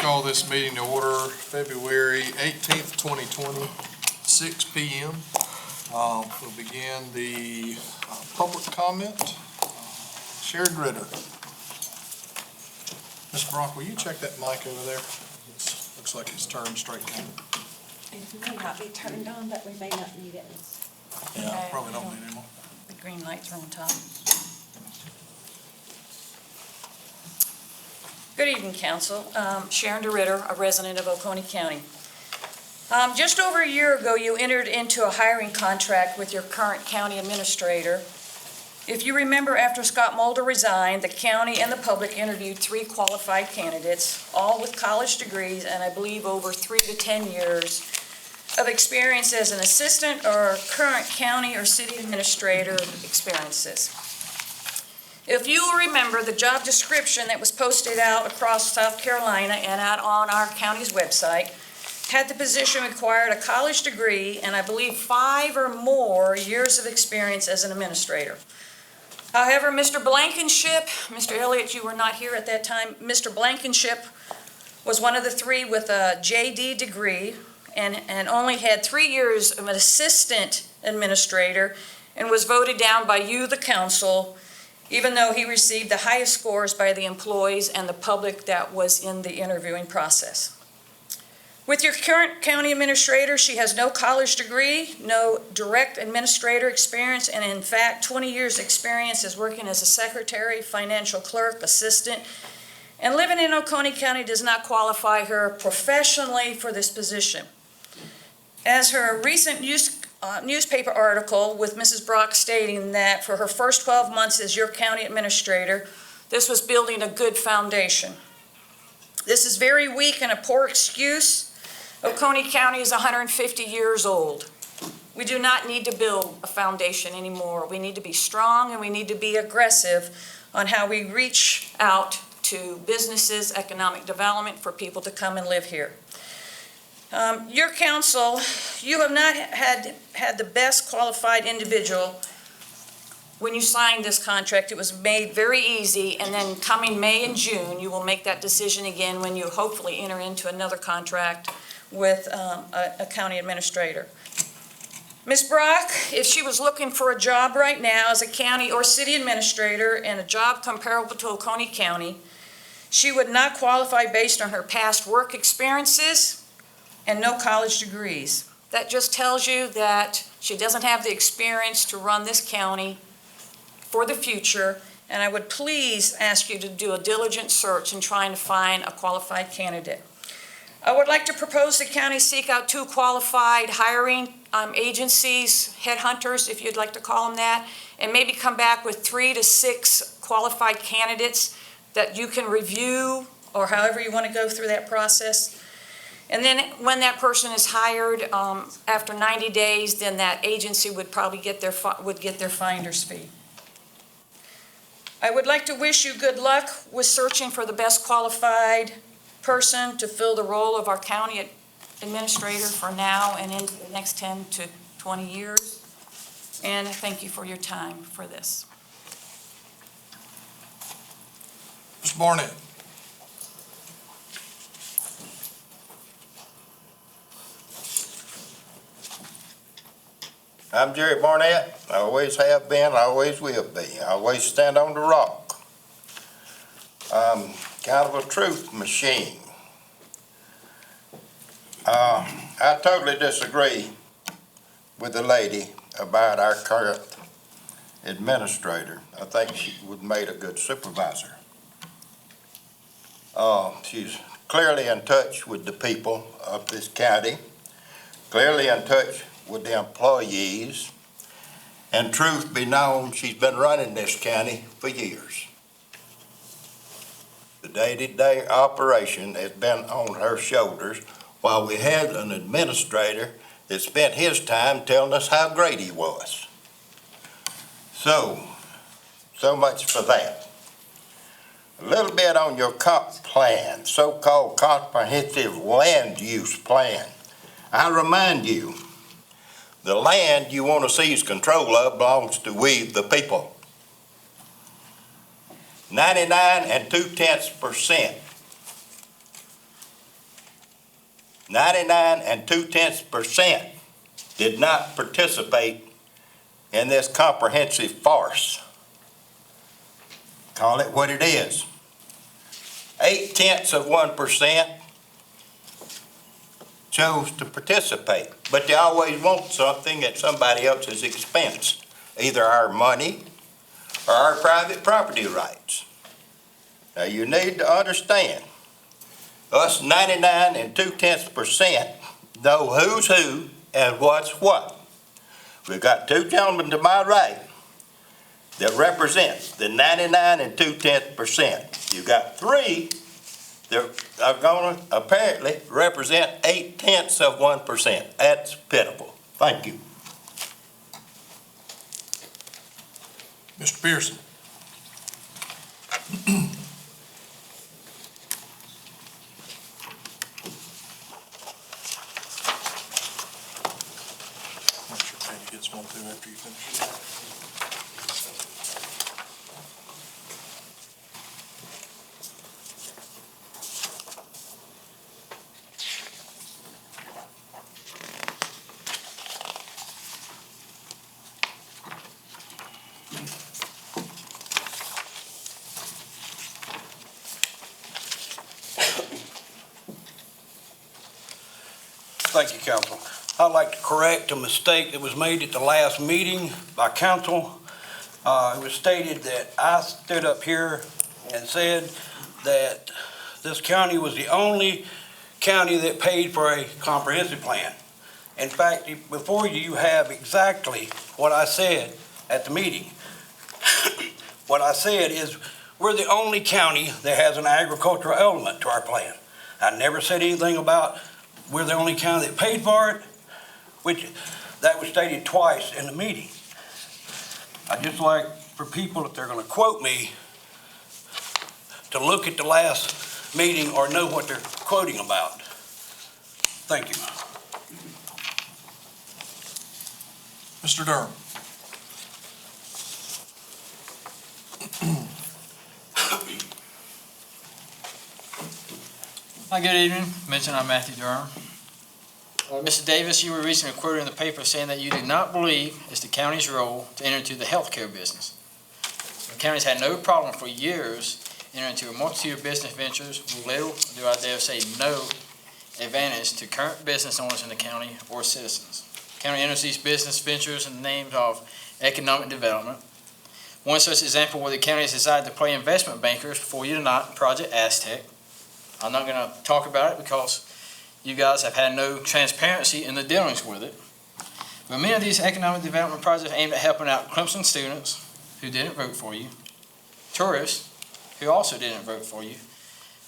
call this meeting to order February 18th, 2020, 6 p.m. We'll begin the public comment. Sharon Ritter. Ms. Brock, will you check that mic over there? Looks like it's turned straight down. It may not be turned on, but we may not need it. Yeah, Okay. probably don't need anymore. The green lights are on top. Good evening, Council. Sharon DeRitter, a resident of Oconee County. Just over a year ago, you entered into a hiring contract with your current county administrator. If you remember, after Scott Mulder resigned, the county and the public interviewed 3 qualified candidates, all with college degrees and I believe over 3 to 10 years of experience as an assistant or current county or city administrator experiences. If you will remember, the job description that was posted out across South Carolina and out on our county's website had the position required a college degree and I believe 5 or more years of experience as an administrator. However, Mr. Blankenship, Mr. Elliott, you were not here at that time, Mr. Blankenship was one of the 3 with a JD degree and only had 3 years of an assistant administrator and was voted down by you, the council, even though he received the highest scores by the employees and the public that was in the interviewing process. With your current county administrator, she has no college degree, no direct administrator experience, and in fact, 20 years experience as working as a secretary, financial clerk, assistant, and living in Oconee County does not qualify her professionally for this position. As her recent newspaper article with Mrs. Brock stating that for her first 12 months as your county administrator, this was building a good foundation. This is very weak and a poor excuse. Oconee County is 150 years old. We do not need to build a foundation anymore. We need to be strong and we need to be aggressive on how we reach out to businesses, economic development for people to come and live here. Your council, you have not had the best qualified individual when you signed this contract. It was made very easy, and then coming May and June, you will make that decision again when you hopefully enter into another contract with a county administrator. Ms. Brock, if she was looking for a job right now as a county or city administrator and a job comparable to Oconee County, she would not qualify based on her past work experiences and no college degrees. That just tells you that she doesn't have the experience to run this county for the future, and I would please ask you to do a diligent search in trying to find a qualified candidate. I would like to propose the county seek out 2 qualified hiring agencies, headhunters, if you'd like to call them that, and maybe come back with 3 to 6 qualified candidates that you can review or however you want to go through that process. And then when that person is hired, after 90 days, then that agency would probably get their finder's fee. I would like to wish you good luck with searching for the best qualified person to fill the role of our county administrator for now and into the next 10 to 20 years. And thank you for your time for this. Ms. Barnett. I'm Jerry Barnett. I always have been, I always will be. I always stand on the rock. I'm kind of a truth machine. I totally disagree with the lady about our current administrator. I think she would have made a good supervisor. She's clearly in touch with the people of this county, clearly in touch with the employees, and truth be known, she's been running this county for years. The day-to-day operation has been on her shoulders, while we had an administrator that spent his time telling us how great he was. So much for that. A little bit on your comp plan, so-called comprehensive land use plan. I remind you, the land you want to seize control of belongs to we, the people. 99 2/10% 99 2/10% did not participate in this comprehensive farce. Call it what it is. 0.8% chose to participate, but they always want something at somebody else's expense, either our money or our private property rights. Now, you need to understand, us 99 2/10% know who's who and what's what. We've got two gentlemen to my right that represent the 99 2/10%. You've got three that are going to apparently represent 0.8%. That's pitiful. Thank you. Mr. Pearson. Make sure Katie gets one too after you finish. Thank you, Council. I'd like to correct a mistake that was made at the last meeting by Council. It was stated that I stood up here and said that this county was the only county that paid for a comprehensive plan. In fact, before you have exactly what I said at the meeting. What I said is, we're the only county that has an agricultural element to our plan. I never said anything about we're the only county that paid for it, which that was stated twice in the meeting. I'd just like for people, if they're going to quote me, to look at the last meeting or know what they're quoting about. Thank you. Mr. Durham. Hi, good evening. Mention I'm Matthew Durham. Mr. Davis, you were recently quoted in the paper saying that you do not believe it's the county's role to enter into the healthcare business. The county's had no problem for years entering into a multitude of business ventures with little, do I dare say no, advantage to current business owners in the county or citizens. The county enters these business ventures in the name of economic development. One such example where the county has decided to play investment bankers for you tonight, Project Aztec. I'm not going to talk about it because you guys have had no transparency in the dealings with it. But many of these economic development projects aimed at helping out Clemson students who didn't vote for you, tourists who also didn't vote for you.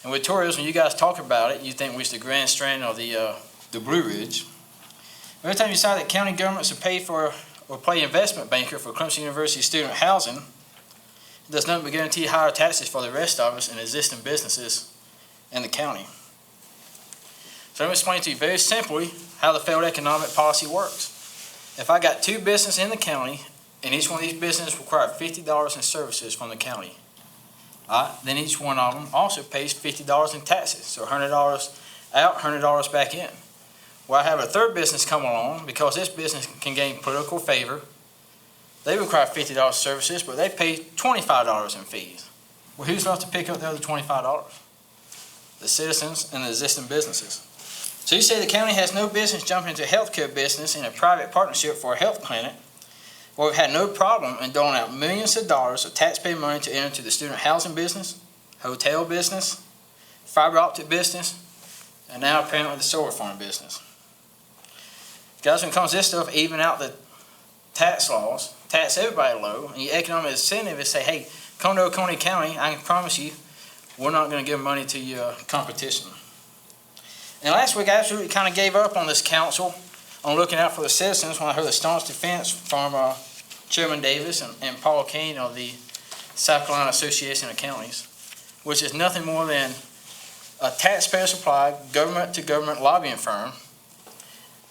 And with tourism, you guys talk about it, you think we're the Grand Strand of the Blue Ridge. Every time you decide that county governments will pay for or play investment banker for Clemson University student housing, it does nothing but guarantee higher taxes for the rest of us and existing businesses in the county. So let me explain to you very simply how the failed economic policy works. If I got two businesses in the county and each one of these businesses required $50 in services from the county, then each one of them also pays $50 in taxes. So $100 out, $100 back in. Well, I have a third business come along because this business can gain political favor. They require $50 services, but they pay $25 in fees. Well, who's left to pick up the other $25? The citizens and the existing businesses. So you say the county has no business jumping into a healthcare business in a private partnership for a health clinic, where we've had no problem in doling out millions of dollars of taxpayer money to enter into the student housing business, hotel business, fiber optic business, and now apparently the solar farm business. Guys, when it comes to this stuff, even out the tax laws, tax everybody low, and your economic incentive is say, hey, come to Oconee County, I can promise you, we're not going to give money to your competition. And last week, I absolutely kind of gave up on this council on looking out for the citizens when I heard the staunch defense from Chairman Davis and Paul Kane of the South Carolina Association of Counties, which is nothing more than a taxpayer-supplied, government-to-government lobbying firm.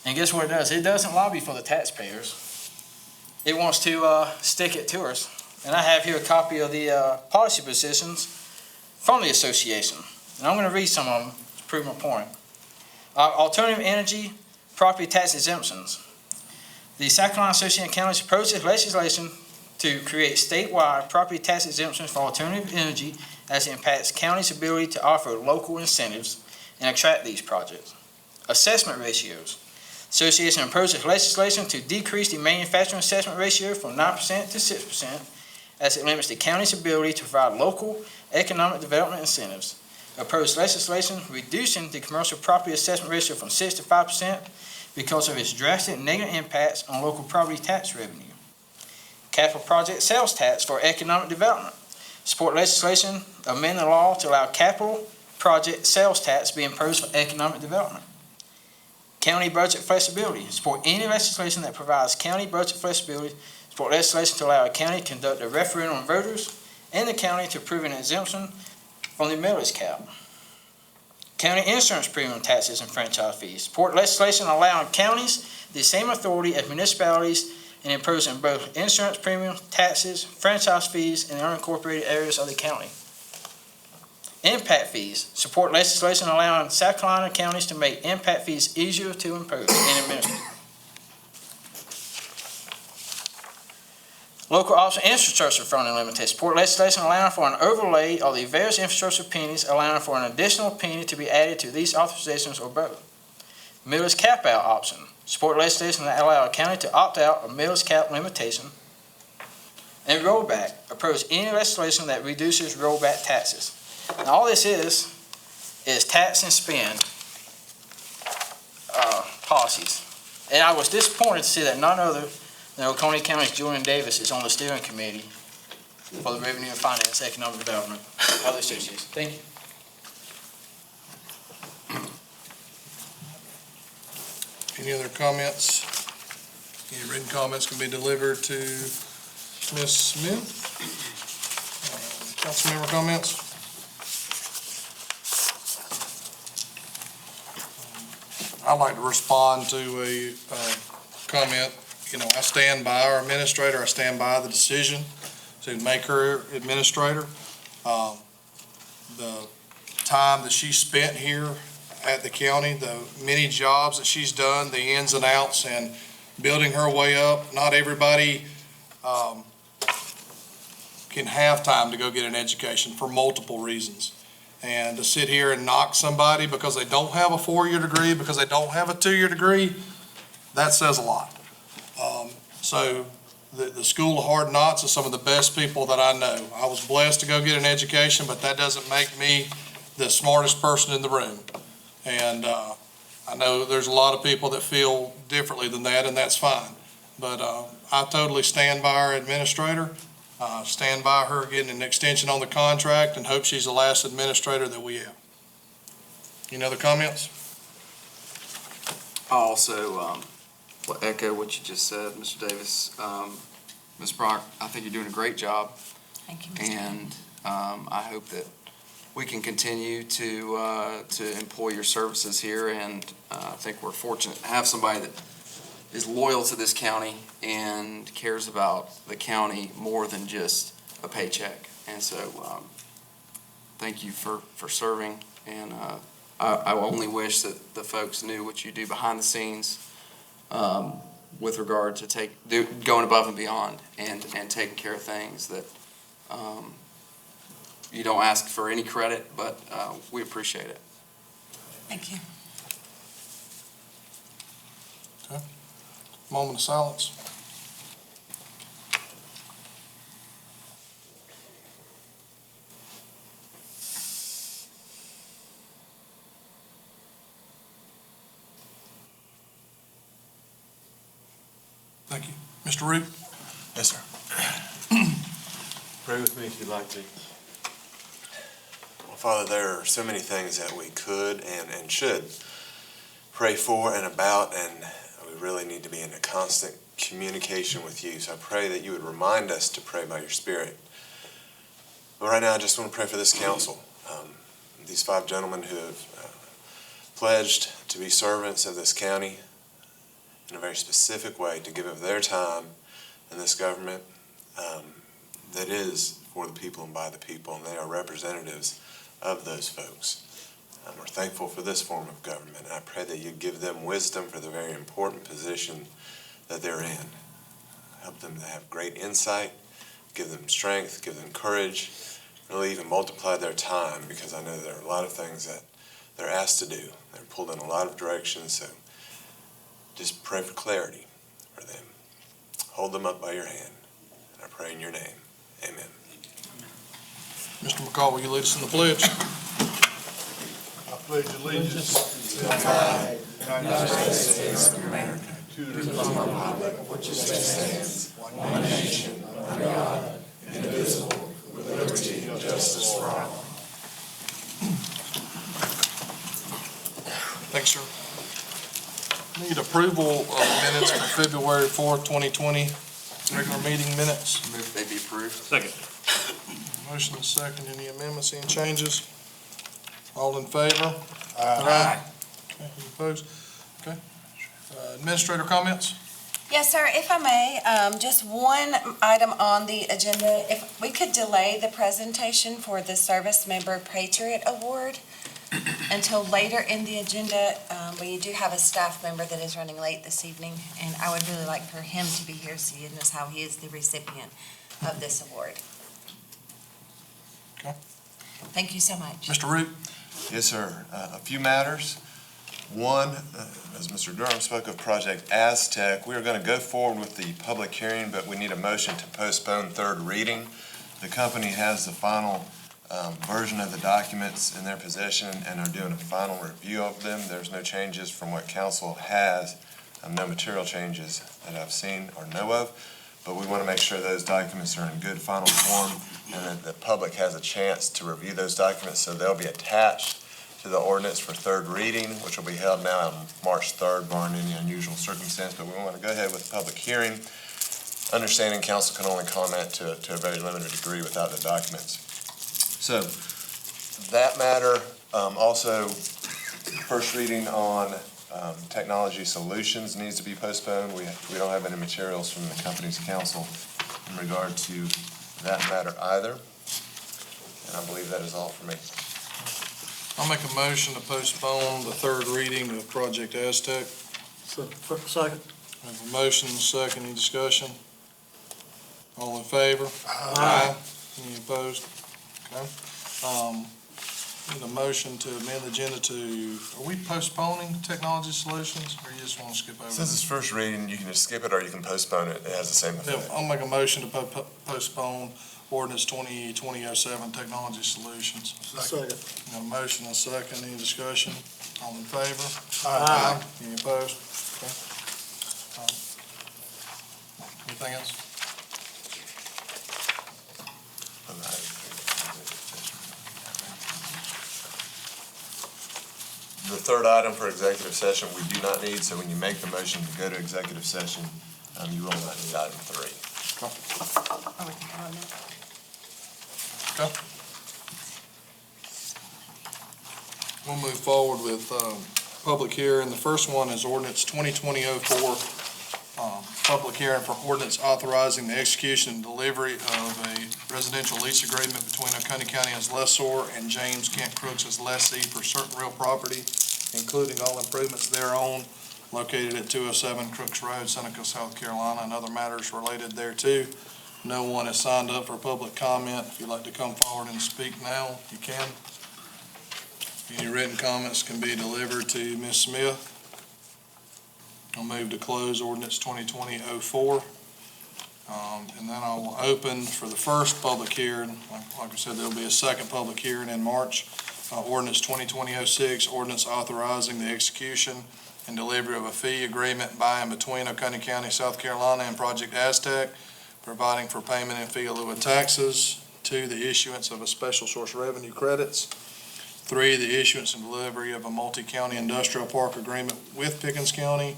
And guess what it does? It doesn't lobby for the taxpayers. It wants to stick it to us. And I have here a copy of the policy positions from the association. And I'm going to read some of them to prove my point. Alternative energy property tax exemptions. The South Carolina Association of Counties proposes legislation to create statewide property tax exemptions for alternative energy as it impacts counties' ability to offer local incentives and attract these projects. Assessment ratios. Association proposes legislation to decrease the manufacturing assessment ratio from 9% to 6% as it limits the county's ability to provide local economic development incentives. Proposed legislation reducing the commercial property assessment ratio from 6 to 5% because of its drastic negative impacts on local property tax revenue. Capital project sales tax for economic development. Support legislation amend the law to allow capital project sales tax to be imposed for economic development. County budget flexibility. Support any legislation that provides county budget flexibility. Support legislation to allow a county to conduct a referendum on voters in the county to approve an exemption from the millage cap. County insurance premium taxes and franchise fees. Support legislation allowing counties the same authority as municipalities in imposing both insurance premium taxes, franchise fees in the unincorporated areas of the county. Impact fees. Support legislation allowing South Carolina counties to make impact fees easier to impose and administer. Local option infrastructure funding limitation. Support legislation allowing for an overlay of the various infrastructure pennies, allowing for an additional penny to be added to these authorizations or both. Millage cap out option. Support legislation that allow a county to opt out of millage cap limitation. And rollback. Oppose any legislation that reduces rollback taxes. Now, all this is tax and spend policies. And I was disappointed to see that none other than Oconee County's Julian Davis is on the steering committee for the Revenue and Finance Economic Development of the association. Thank you. Any other comments? Any written comments can be delivered to Ms. Smith? Councilmember comments? I'd like to respond to a comment. I stand by our administrator. I stand by the decision to make her administrator. The time that she spent here at the county, the many jobs that she's done, the ins and outs, and building her way up. Not everybody can have time to go get an education for multiple reasons. And to sit here and knock somebody because they don't have a 4-year degree, because they don't have a 2-year degree, that says a lot. So the School of Hard Knocks is some of the best people that I know. I was blessed to go get an education, but that doesn't make me the smartest person in the room. And I know there's a lot of people that feel differently than that, and that's fine. But I totally stand by our administrator, stand by her getting an extension on the contract, and hope she's the last administrator that we have. Any other comments? I also will echo what you just said, Mr. Davis. Ms. Brock, I think you're doing a great job, Thank you, Mr. and I hope that we can continue to employ your services here, and I think we're fortunate to have somebody that is loyal to this county and cares about the county more than just a paycheck. And so thank you for serving, and I only wish that the folks knew what you do behind the scenes with regard to going above and beyond and taking care of things that you don't ask for any credit, but we appreciate it. Thank you. Moment of silence. Thank you. Mr. Root? Yes, sir. Pray with me if you'd like to. Well, Father, there are so many things that we could and should pray for and about, and we really need to be in a constant communication with you. So I pray that you would remind us to pray by your Spirit. But right now, I just want to pray for this council. These 5 gentlemen who have pledged to be servants of this county in a very specific way, to give of their time in this government that is for the people and by the people, and they are representatives of those folks. We're thankful for this form of government, and I pray that you give them wisdom for the very important position that they're in. Help them to have great insight, give them strength, give them courage, really even multiply their time, because I know there are a lot of things that they're asked to do. They're pulled in a lot of directions, so just pray for clarity for them. Hold them up by your hand, and I pray in your name. Amen. Mr. McCall, will you lead us in the pledge? I pledge allegiance to the flag of the United States of America, to the republic for which it stands, one nation, under God, indivisible, with liberty and justice for all. Thanks, sir. Need approval of minutes for February 4th, 2020, regular meeting minutes. Move they be approved. Second. Motion is second. Any amendments, any changes? All in favor? Aye. Okay, any opposed? Okay. Administrator comments? Yes, sir, if I may, just one item on the agenda. If we could delay the presentation for the Service Member Patriot Award until later in the agenda. We do have a staff member that is running late this evening, and I would really like for him to be here so you know how he is the recipient of this award. Okay. Thank you so much. Mr. Root? Yes, sir. A few matters. One, as Mr. Durham spoke of Project Aztec, we are going to go forward with the public hearing, but we need a motion to postpone third reading. The company has the final version of the documents in their possession and are doing a final review of them. There's no changes from what council has, no material changes that I've seen or know of, but we want to make sure those documents are in good final form and that the public has a chance to review those documents, so they'll be attached to the ordinance for third reading, which will be held now on March 3rd, barring any unusual circumstance. But we want to go ahead with the public hearing, understanding council can only comment to a very limited degree without the documents. So that matter, also first reading on technology solutions needs to be postponed. We don't have any materials from the company's counsel in regard to that matter either. And I believe that is all for me. I'll make a motion to postpone the third reading of Project Aztec. Second. I have a motion and a second. Any discussion? All in favor? Aye. Any opposed? Okay. Need a motion to amend the agenda to, are we postponing technology solutions, or you just want to skip over Since it's it? first reading, you can just skip it or you can postpone it. It has the same Yeah, effect. I'll make a motion to postpone ordinance 2007 technology solutions. Second. Got a motion and a second. Any discussion? All in favor? Aye. Any opposed? Okay. Anything else? The third item for executive session, we do not need, so when you make the motion to go to executive session, you will not need item 3. Oh, we can go on now. Okay. We'll move forward with public hearing. The first one is ordinance 2020-04, public hearing for ordinance authorizing the execution and delivery of a residential lease agreement between Oconee County as lessor and James Kent Crooks as lessee for certain real property, including all improvements thereon, located at 207 Crooks Road, Seneca, South Carolina, and other matters related thereto. No one has signed up for public comment. If you'd like to come forward and speak now, you can. Any written comments can be delivered to Ms. Smith. I'll move to close ordinance 2020-04. And then I will open for the first public hearing. Like I said, there'll be a second public hearing in March. Ordinance 2020-06, ordinance authorizing the execution and delivery of a fee agreement by and between Oconee County, South Carolina and Project Aztec, providing for payment in fee in lieu of taxes. 2, the issuance of a special source revenue credits. 3, the issuance and delivery of a multi-county industrial park agreement with Pickens County.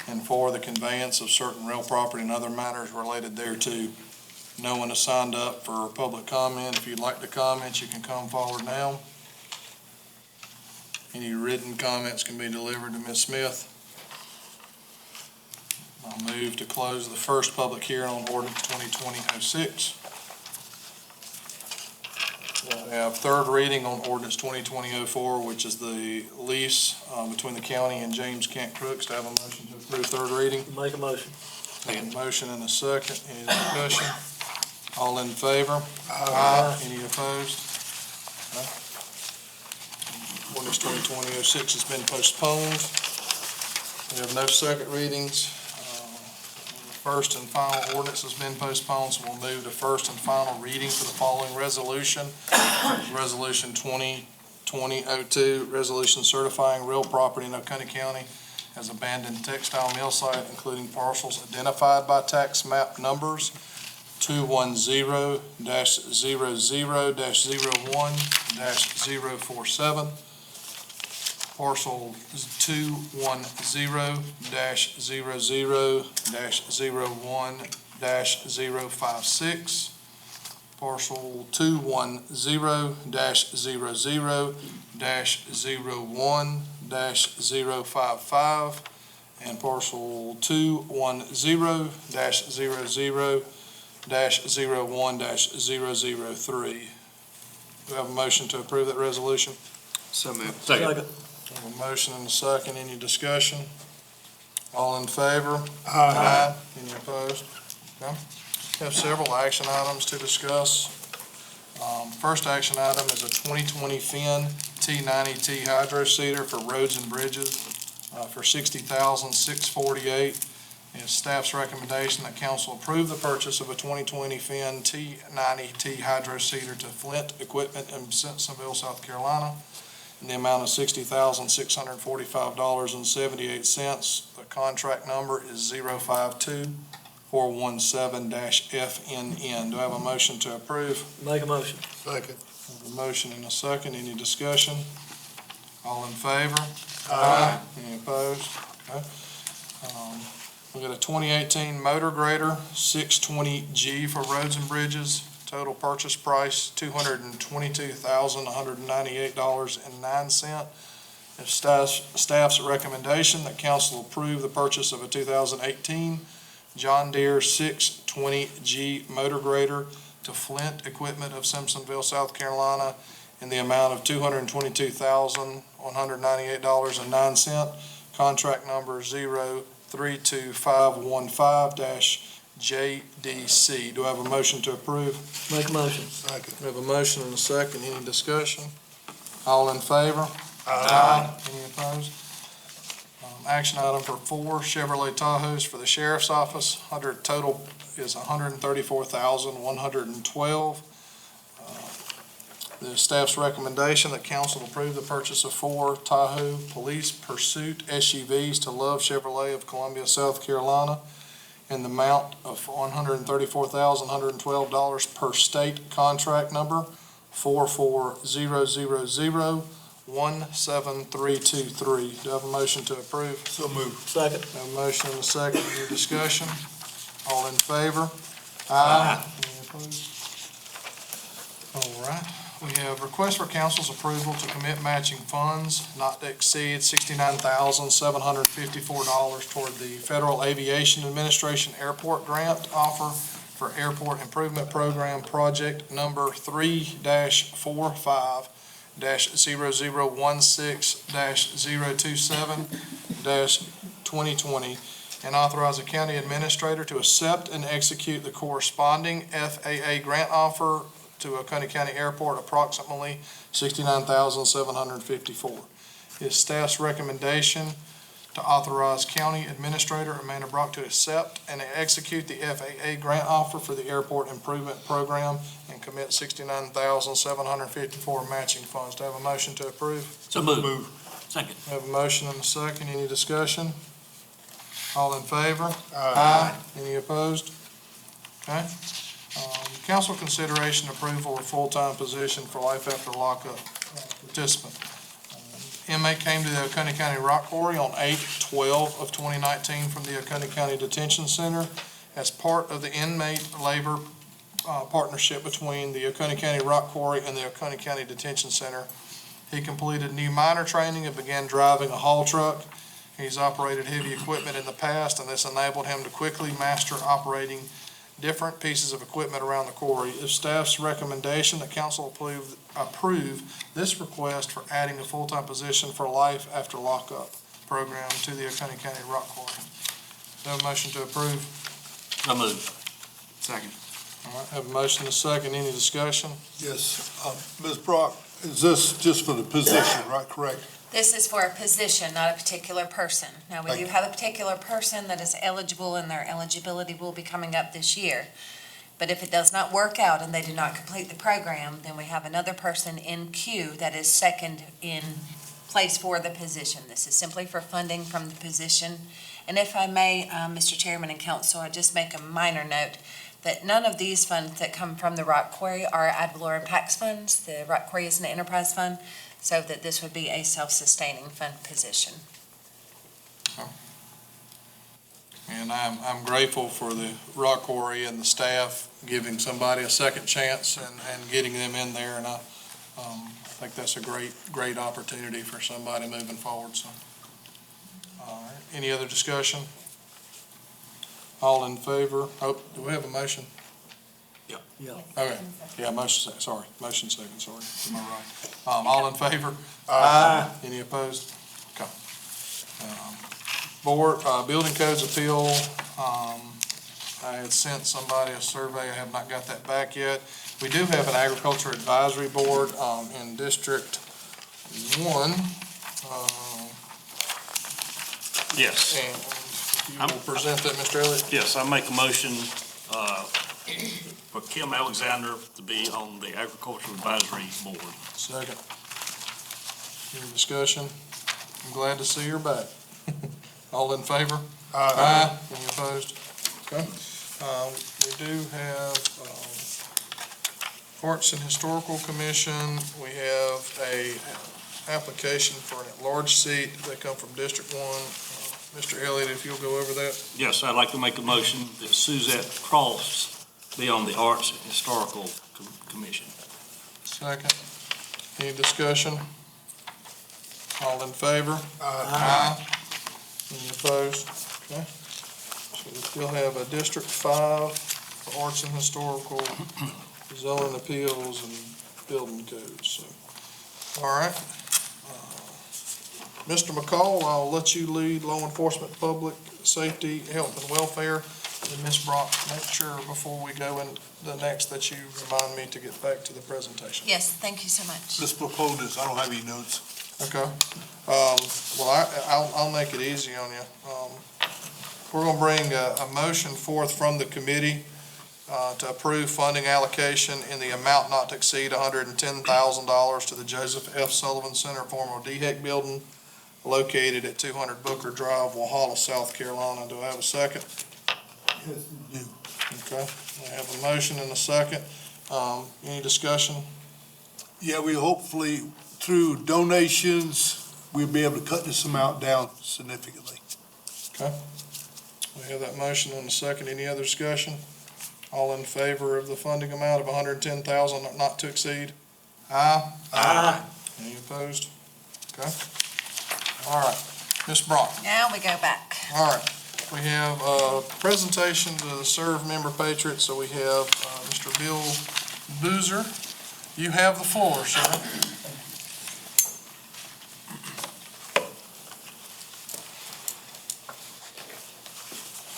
And 4, the conveyance of certain real property and other matters related thereto. No one has signed up for public comment. If you'd like to comment, you can come forward now. Any written comments can be delivered to Ms. Smith. I'll move to close the first public hearing on ordinance 2020-06. have third reading on ordinance 2020-04, which is the lease between the county and James Kent Crooks. To have a motion to approve third reading. Make a motion. A motion and a second. Any discussion? All in favor? Aye. Any opposed? Okay. Ordinance 2020-06 has been postponed. We have no second readings. First and final ordinance has been postponed, so we'll move to first and final reading for the following resolution. Resolution 2020-02, resolution certifying real property in Oconee County as abandoned textile mill site, including parcels identified by tax map numbers 210-00-01-047, parcel 210-00-01-056, parcel 210-00-01-055, and parcel 210-00-01-003. Do we have a motion to approve that resolution? So moved. Second. A motion and a second. Any discussion? All in favor? Aye. Any opposed? Okay. We have several action items to discuss. First action item is a 2020 Finn T90T hydro seeder for roads and bridges for $60,648. It's staff's recommendation that council approve the purchase of a 2020 Finn T90T hydro seeder to Flint Equipment in Simpsonville, South Carolina, in the amount of $60,645.78. The contract number is 052417-FNN. Do I have a motion to approve? Make a motion. Second. A motion and a second. Any discussion? All in favor? Aye. Any opposed? Okay. We got a 2018 motor grader 620G for roads and bridges. Total purchase price $222,198.09. It's staff's recommendation that council approve the purchase of a 2018 John Deere 620G motor grader to Flint Equipment of Simpsonville, South Carolina, in the amount of $222,198.09. Contract number 032515-JDC. Do I have a motion to approve? Make a motion. Second. We have a motion and a second. Any discussion? All in favor? Aye. Any opposed? Action item for 4 Chevrolet Tahoes for the sheriff's office. Total is $134,112. The staff's recommendation that council approve the purchase of 4 Tahoe Police Pursuit SUVs to Love Chevrolet of Columbia, South Carolina, in the amount of $134,112 per state contract number 4400017323. Do I have a motion to approve? So moved. Second. Have a motion and a second. Any discussion? All in favor? Aye. Any opposed? All right. We have request for council's approval to commit matching funds not to exceed $69,754 toward the Federal Aviation Administration Airport Grant offer for Airport Improvement Program Project Number 3-45-0016-027-2020, and authorize the county administrator to accept and execute the corresponding FAA grant offer to Oconee County Airport, approximately $69,754. It's staff's recommendation to authorize County Administrator Amanda Brock to accept and execute the FAA grant offer for the Airport Improvement Program and commit $69,754 matching funds. Do I have a motion to approve? So moved. Second. We have a motion and a second. Any discussion? All in favor? Aye. Any opposed? Okay. Council consideration approval of full-time position for life after lockup participant. Inmate came to the Oconee County Rock Quarry on 8/12 of 2019 from the Oconee County Detention Center as part of the inmate labor partnership between the Oconee County Rock Quarry and the Oconee County Detention Center. He completed new miner training and began driving a haul truck. He's operated heavy equipment in the past, and this enabled him to quickly master operating different pieces of equipment around the quarry. If staff's recommendation that council approve this request for adding a full-time position for life after lockup program to the Oconee County Rock Quarry. Do I have a motion to approve? So moved. Second. All right, have a motion and a second. Any discussion? Yes, Ms. Brock, is this just for the position, right, correct? This is for a position, not a particular person. Now, we do have a particular person that is eligible, and their eligibility will be coming up this year. But if it does not work out and they do not complete the program, then we have another person in queue that is second in place for the position. This is simply for funding from the position. And if I may, Mr. Chairman and Council, I just make a minor note that none of these funds that come from the Rock Quarry are ad valorem tax funds. The Rock Quarry is an enterprise fund, so that this would be a self-sustaining fund position. And I'm grateful for the Rock Quarry and the staff giving somebody a second chance and getting them in there. And I think that's a great opportunity for somebody moving forward, so. All right, any other discussion? All in favor? Oh, do we have a motion? Yeah. Okay, yeah, motion second, sorry. Am I right? All in favor? Aye. Any opposed? Okay. Board, Building Codes Appeal, I had sent somebody a survey, I have not got that back yet. We do have an Agriculture Advisory Board, in District 1. Yes, And you will present that, Mr. Elliott? yes, I make a motion for Kim Alexander to be on the Agricultural Advisory Board. Second. Any discussion? I'm glad to see her back. All in favor? Aye. Any opposed? Okay. We do have, Parks and Historical Commission. We have a application for an at-large seat that come from District 1. Mr. Elliott, if you'll go over that. Yes, I'd like to make a motion that Suzette Cross be on the Arts and Historical Commission. Second. Any discussion? All in favor? Aye. Any opposed? Okay. So we still have a District 5 for Arts and Historical, zoning appeals, and building codes, so. All right. Mr. McCall, I'll let you lead law enforcement, public safety, health and welfare. And Ms. Brock, make sure before we go in the next that you remind me to get back to the presentation. Yes, thank you so much. Let's propose this, I don't have any notes. Okay. Well, I'll make it easy on you. We're gonna bring a motion forth from the committee to approve funding allocation in the amount not to exceed $110,000 to the Joseph F. Sullivan Center Formal DHEC building located at 200 Booker Drive, Walhalla, South Carolina. Do I have a second? Yes, you do. Okay, I have a motion and a second. Any discussion? Yeah, we hopefully, through donations, we'll be able to cut this amount down significantly. We have that motion and a second. Any other discussion? All in favor of the funding amount of $110,000 not to exceed? Aye. Aye. Any opposed? Okay. All right. Ms. Brock. Now we go back. All right. We have a presentation to the Serve Member Patriots. So we have Mr. Bill Boozer. You have the floor, sir.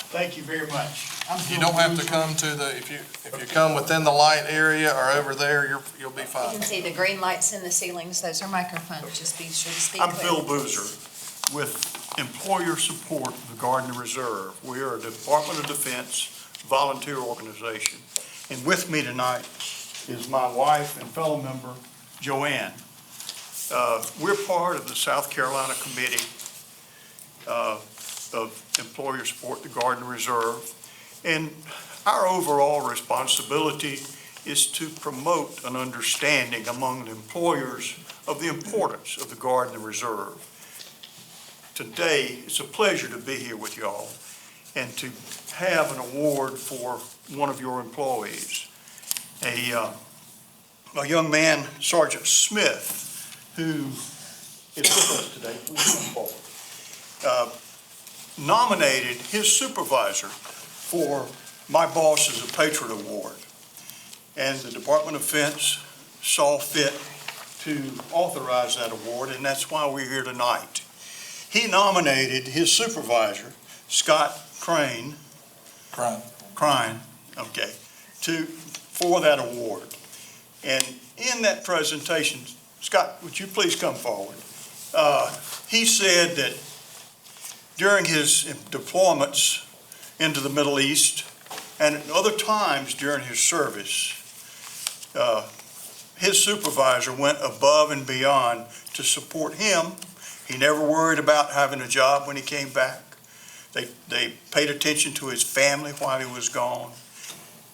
Thank you very much. You don't have to come to the, if you come within the light area or over there, you'll be You fine. can see the green lights in the ceilings. Those are microphones. Just be sure to speak I'm clearly. Phil Boozer with Employer Support of the Gardner Reserve. We are a Department of Defense volunteer organization. And with me tonight is my wife and fellow member, Joanne. We're part of the South Carolina Committee of Employer Support, the Gardner Reserve. And our overall responsibility is to promote an understanding among the employers of the importance of the Gardner Reserve. Today, it's a pleasure to be here with y'all and to have an award for one of your employees. A young man, Sergeant Smith, who is with us today, please come forward, nominated his supervisor for My Boss is a Patriot Award. And the Department of Defense saw fit to authorize that award, and that's why we're here tonight. He nominated his supervisor, Scott Crane, okay, for that award. And in that presentation, Scott, would you please come forward? He said that during his deployments into the Middle East and at other times during his service, his supervisor went above and beyond to support him. He never worried about having a job when he came back. They paid attention to his family while he was gone.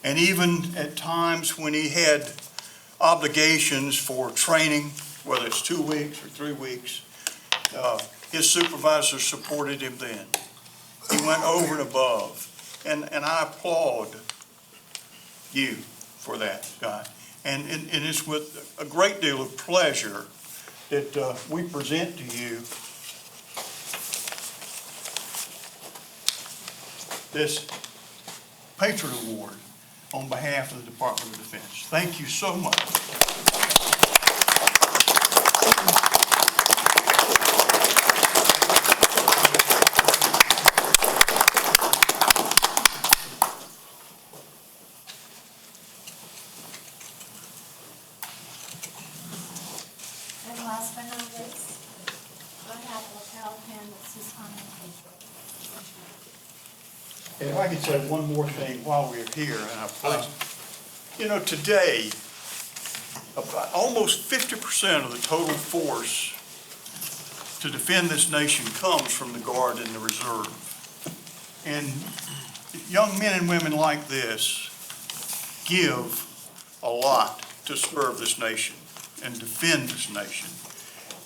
And even at times when he had obligations for training, whether it's 2 weeks or 3 weeks, his supervisor supported him then. He went over and above. And I applaud you for that, Scott. And it's with a great deal of pleasure that we present to you this Patriot Award on behalf of the Department of Defense. Thank you so much. And last but not least, I have lapel pin that says Honey. And if I could say one more thing while we're here, and I please, you know, today, about almost 50% of the total force to defend this nation comes from the Guard and the Reserve. And young men and women like this give a lot to serve this nation and defend this nation.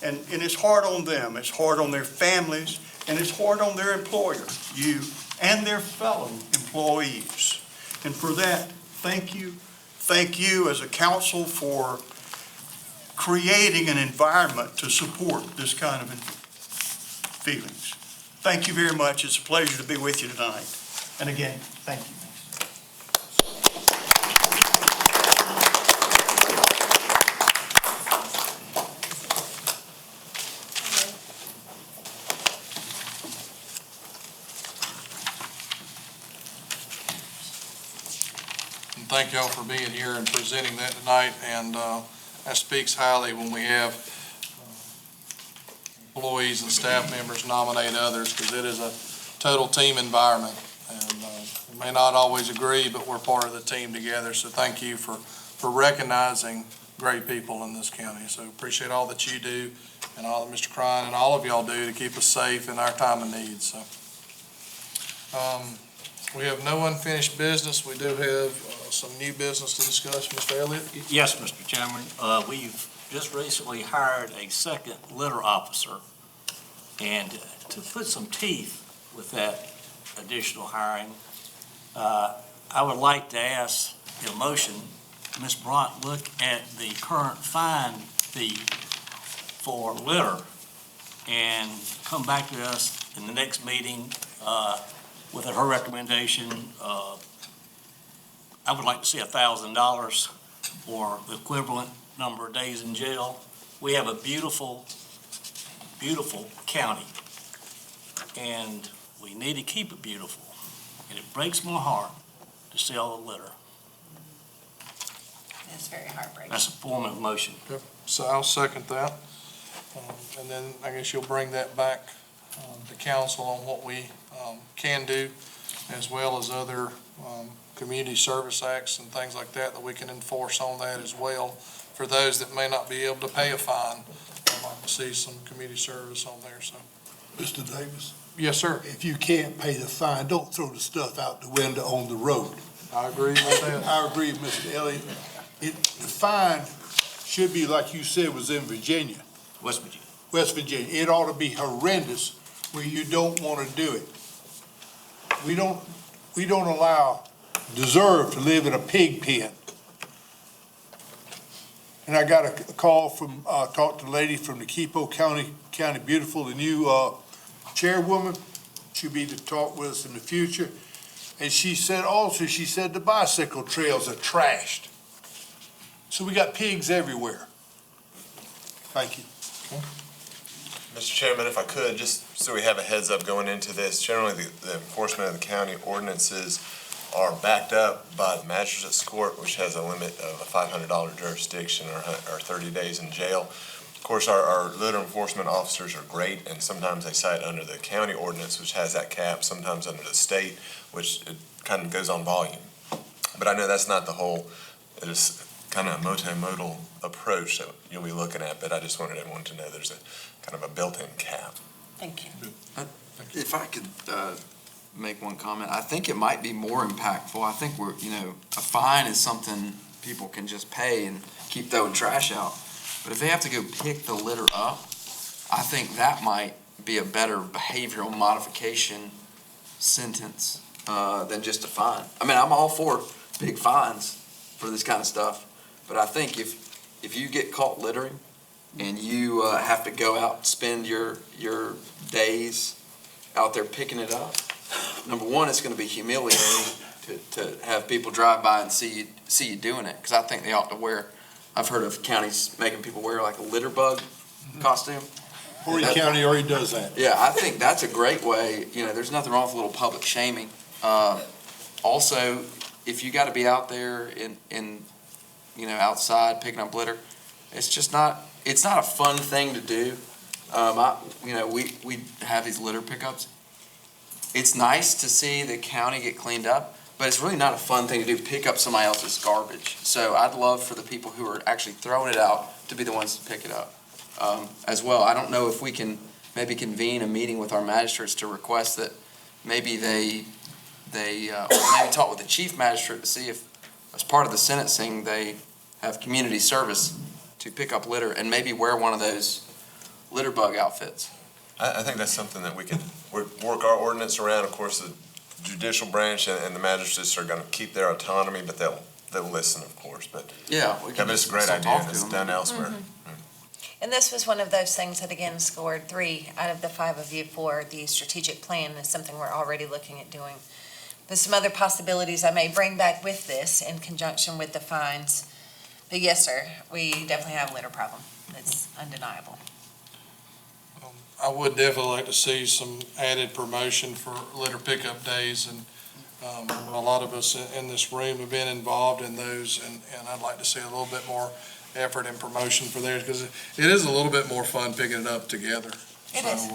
And it's hard on them, it's hard on their families, and it's hard on their employer, you, and their fellow employees. And for that, thank you. Thank you as a council for creating an environment to support this kind of feelings. Thank you very much. It's a pleasure to be with you tonight. And again, thank you. Thank y'all for being here and presenting that tonight, and that speaks highly when we have employees and staff members nominate others, because it is a total team environment, and we may not always agree, but we're part of the team together, so thank you for recognizing great people in this county. So appreciate all that you do, and all that Mr. Crine and all of y'all do to keep us safe in our time of need. So we have no unfinished business. We do have some new business to discuss. Mr. Elliott? Yes, Mr. Chairman. We've just recently hired a second litter officer. And to put some teeth with that additional hiring, I would like to ask the motion, Ms. Bront, look at the current fine fee for litter and come back to us in the next meeting with her recommendation. I would like to see $1,000 or the equivalent number of days in jail. We have a beautiful, beautiful county, and we need to keep it beautiful. And it breaks my heart to see all the litter. It's very heartbreaking. That's a form of motion. So I'll second that. And then I guess you'll bring that back to council on what we can do, as well as other community service acts and things like that we can enforce on that as well. For those that may not be able to pay a fine, I'd like to see some community service on there, so. Mr. Davis, Yes, sir. if you can't pay the fine, don't throw the stuff out the window on the road. I agree with that. I agree with Mr. Elliott. The fine should be like you said was in Virginia, West Virginia. West Virginia. It ought to be horrendous where you don't want to do it. We don't deserve to live in a pig pen. And I got a call from, talked to a lady from the Keepo County Beautiful, the new chairwoman. She'll be to talk with us in the future. And she said also, she said the bicycle trails are trashed. So we got pigs everywhere. Thank you. Mr. Chairman, if I could, just so we have a heads up going into this, generally the enforcement of the county ordinances are backed up by the magistrate's court, which has a limit of a $500 jurisdiction or 30 days in jail. Of course, our litter enforcement officers are great, and sometimes they cite under the county ordinance, which has that cap, sometimes under the state, which it kind of goes on volume. But I know that's not the whole, it is kind of a multimodal approach that you'll be looking at, but I just wanted everyone to know there's a kind of a built-in cap. Thank you. If I could make one comment, I think it might be more impactful. I think a fine is something people can just pay and keep throwing trash out. But if they have to go pick the litter up, I think that might be a better behavioral modification sentence than just a fine. I mean, I'm all for big fines for this kind of stuff, but I think if you get caught littering and you have to go out and spend your days out there picking it up, number one, it's going to be humiliating to have people drive by and see you doing it, because I think they ought to wear, I've heard of counties making people wear like a litter bug costume. Horry County already does that. Yeah, I think that's a great way, there's nothing wrong with a little public shaming. Also, if you got to be out there in outside picking up litter, it's not a fun thing to do. We have these litter pickups. It's nice to see the county get cleaned up, but it's really not a fun thing to do, pick up somebody else's garbage. So I'd love for the people who are actually throwing it out to be the ones to pick it up as well. I don't know if we can maybe convene a meeting with our magistrates to request that maybe they or maybe talk with the chief magistrate to see if, as part of the sentencing, they have community service to pick up litter and maybe wear one of those litter bug outfits. I think that's something that we can work our ordinance around. Of course, the judicial branch and the magistrates are going to keep their autonomy, but they'll listen, of course. But yeah, it's a great idea, and it's done elsewhere. And this was one of those things that, again, scored 3 out of the 5 of you for the strategic plan. Is something we're already looking at doing. There's some other possibilities I may bring back with this in conjunction with the fines. But yes, sir, we definitely have a litter problem. It's undeniable. I would definitely like to see some added promotion for litter pickup days, and a lot of us in this room have been involved in those, and I'd like to see a little bit more effort and promotion for theirs, because it is a little bit more fun picking it up together. It is.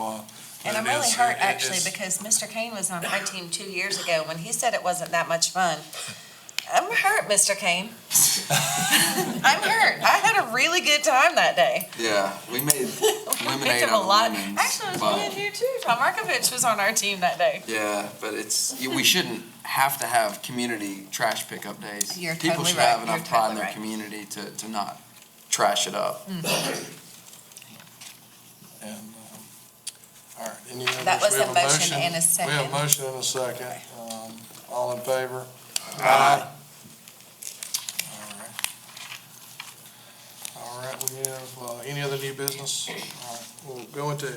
And I'm really hurt, actually, because Mr. Kane was on my team 2 years ago when he said it wasn't that much fun. I'm hurt, Mr. Kane. I'm hurt. I had a really good time that day. Yeah, we made lemonade a out of lot. lemons. Actually, it was me and you too. Tom Markovich was on our team that day. Yeah, but we shouldn't have to have community trash pickup days. You're People totally should right. have enough You're pride totally in their right. community to not trash it up. And, all right, any others? That was We have a motion and a We have second. a motion and a second. All in favor? Aye. All right, we have, any other new business? All right, we'll go into,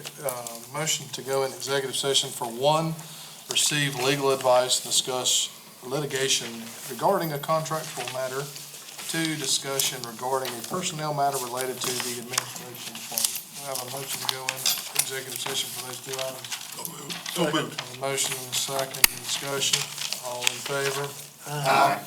motion to go in executive session for 1, receive legal advice, discuss litigation regarding a contractual matter. 2, discussion regarding a personnel matter related to the administration plan. We have a motion to go in executive session for those 2 items. So moved. A motion and a second, discussion. All in favor? Aye.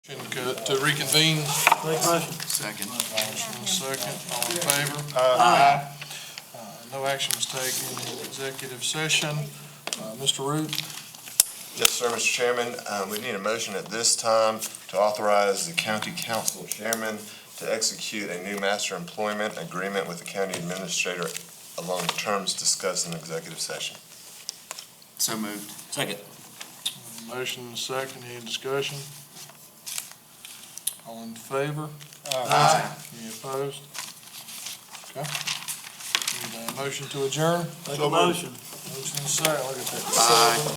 To reconvene. Second. Motion second, all in favor? Aye. No action was taken in executive session. Mr. Root? Yes, sir, Mr. Chairman. We need a motion at this time to authorize the county council chairman to execute a new master employment agreement with the county administrator along the terms discussed in executive session. So moved. Second. Motion second, any discussion? All in favor? Aye. Any opposed? Okay. Need a motion to adjourn? Make a motion. Motion second, look at that. Aye.